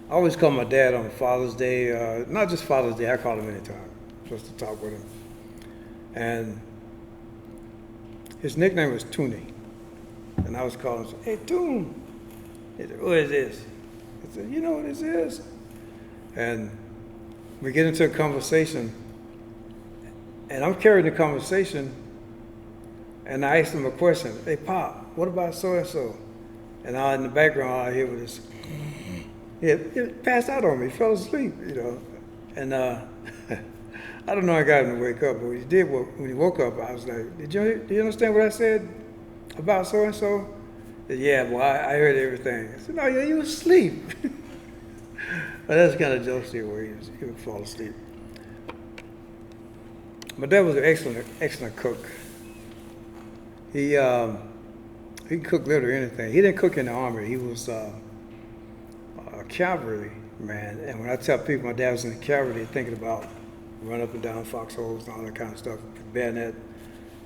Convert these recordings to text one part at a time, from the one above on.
I always call my dad on Father's Day, not just Father's Day, I call him anytime, just to talk with him. And his nickname was Toonie. And I was calling him, hey, Toon. He said, what is this? I said, you know what this is? And we get into a conversation, and I'm carrying the conversation, and I asked him a question. Hey, Pop, what about so-and-so? And I, in the background, all I hear was this. He passed out on me, fell asleep, you know. And I don't know how I got him to wake up, but when he woke up, I was like, do you understand what I said about so-and-so? He said, yeah, well, I heard everything. I said, no, yeah, you was asleep. But that's kind of jokesy where he would fall asleep. My dad was an excellent cook. He cooked literally anything. He didn't cook in the army. He was a cavalry man. And when I tell people my dad was in the cavalry, they're thinking about run up and down foxholes and all that kind of stuff, bayonet.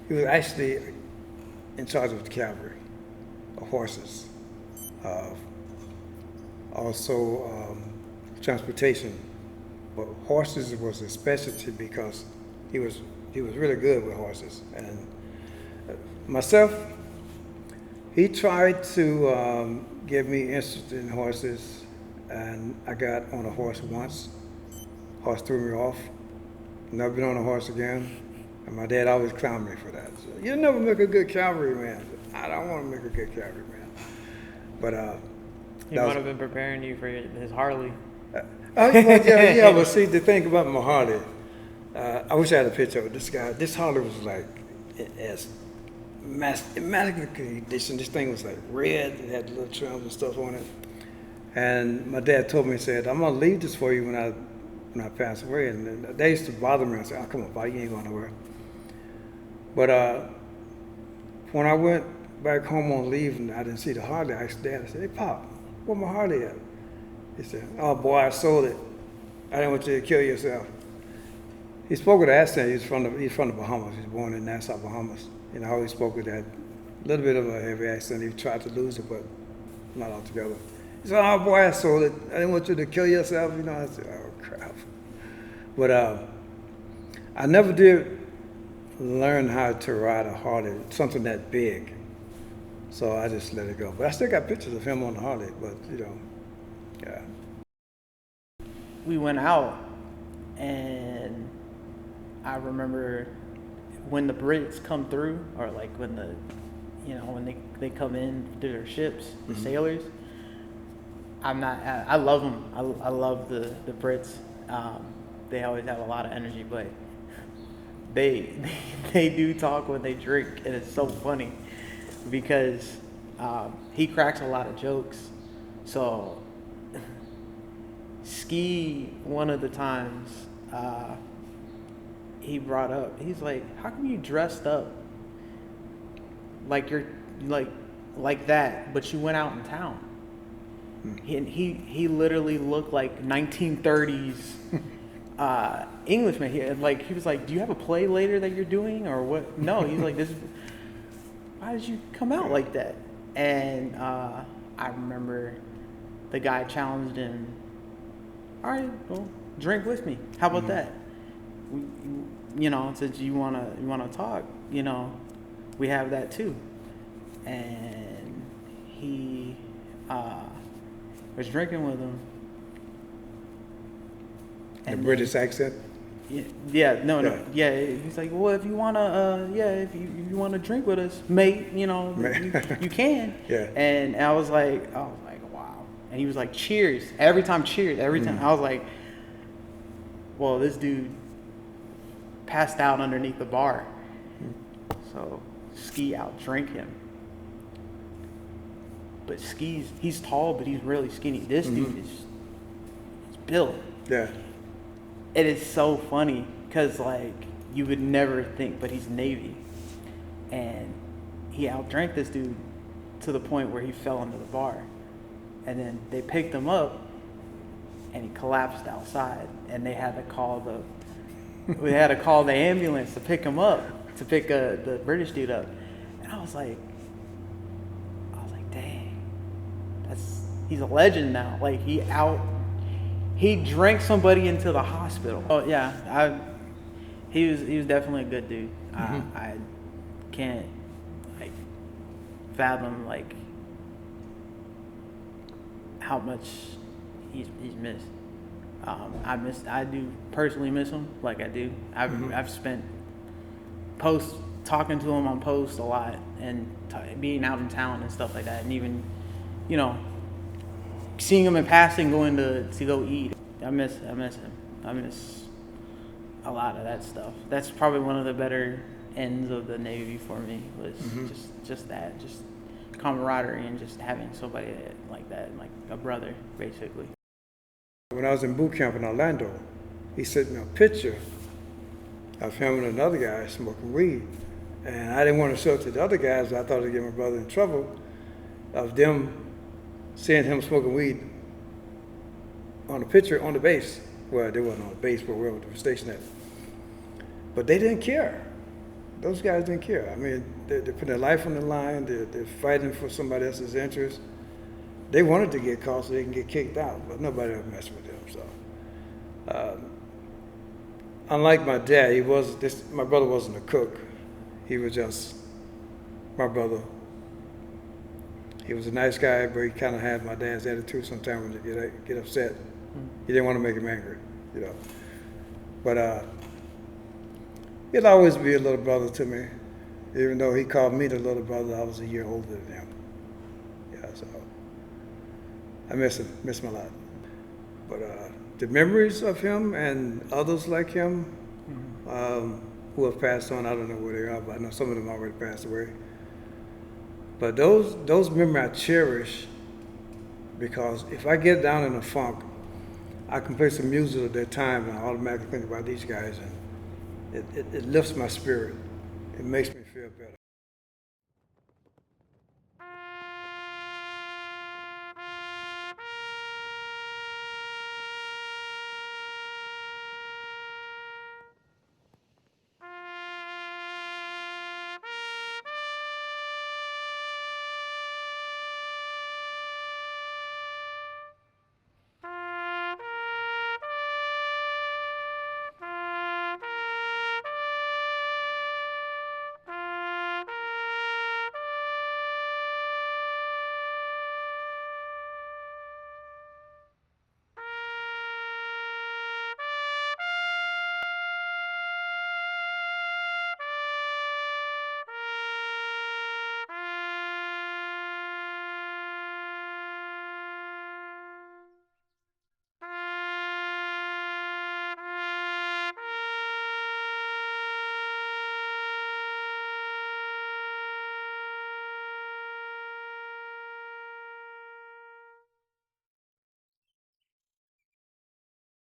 He was actually in charge of the cavalry, horses, also transportation. But horses was a specialty because he was really good with horses. And myself, he tried to get me interested in horses, and I got on a horse once. Horse threw me off. Never been on a horse again. And my dad always clowned me for that. So, you'll never make a good cavalryman. I don't want to make a good cavalryman. But he might have been preparing you for his Harley. Yeah, but see, the thing about my Harley, I wish I had a picture of this guy. This Harley was like, as immaculate condition. This thing was like red. It had little trims and stuff on it. And my dad told me, he said, I'm going to leave this for you when I pass away. And they used to bother me. I said, oh, come on, Bob, you ain't going nowhere. But when I went back home on leave and I didn't see the Harley, I asked Dad, I said, hey, Pop, where my Harley at? He said, oh, boy, I sold it. I didn't want you to kill yourself. He spoke with an accent. He's from the Bahamas. He was born in Nassau, Bahamas. And I always spoke with that little bit of a heavy accent. He tried to lose it, but not altogether. He said, oh, boy, I sold it. I didn't want you to kill yourself. You know, I said, oh, crap. But I never did learn how to ride a Harley, something that big. So I just let it go. But I still got pictures of him on the Harley, but, you know, yeah. We went out, and I remember when the Brits come through, or like when when they come in through their ships, the sailors. I love them. I love the Brits. They always have a lot of energy, but they do talk when they drink, and it's so funny because he cracks a lot of jokes. So Ski, one of the times, he brought up, he's like, how come you dressed up like you're like that, but you went out in town? He literally looked like 1930s Englishman. He was like, do you have a play later that you're doing or what? No, he's like, why did you come out like that? And I remember the guy challenged him, all right, well, drink with me. How about that? Since you wanna talk, we have that too. And he was drinking with him. The British accent? No. He's like, well, if you wanna, if you wanna drink with us, mate, you can. Yeah. And I was like, wow. And he was like, cheers. Every time. I was like, well, this dude passed out underneath the bar. So Ski outdrank him. But he's tall, but he's really skinny. This dude is built. Yeah. It is so funny because, you would never think, but he's Navy. And he outdrank this dude to the point where he fell into the bar. And then they picked him up, and he collapsed outside. And they had to call the ambulance to pick him up, to pick the British dude up. And I was like, dang, he's a legend now. Like, he He drank somebody into the hospital. Oh yeah, he was definitely a good dude. I can't like fathom like how much he's missed. I do personally miss him. Like I do. I've spent talking to him on post a lot and being out in town and stuff like that, and even seeing him in passing, going to go eat. I miss him. I miss a lot of that stuff. That's probably one of the better ends of the Navy for me, was just that, just camaraderie and just having somebody like that, like a brother, basically. When I was in boot camp in Orlando, he sent me a picture of him and another guy smoking weed. And I didn't want to show it to the other guys, but I thought it'd get my brother in trouble, of them seeing him smoking weed on the picture on the base. Well, they wasn't on the base, but wherever they were stationed at. But they didn't care. Those guys didn't care. I mean, they're putting their life on the line. They're fighting for somebody else's interest. They wanted to get caught so they can get kicked out, but nobody ever messed with them. So, unlike my dad, my brother wasn't a cook. He was just my brother. He was a nice guy, but he kind of had my dad's attitude sometimes when he get upset. He didn't want to make him angry, But he'll always be a little brother to me, even though he called me the little brother. I was a year older than him. Yeah, so I miss him a lot. But the memories of him and others like him who have passed on, I don't know where they are, but I know some of them already passed away. But those memories I cherish, because if I get down in a funk, I can play some music at that time and I automatically think about these guys, and it lifts my spirit. It makes me feel better.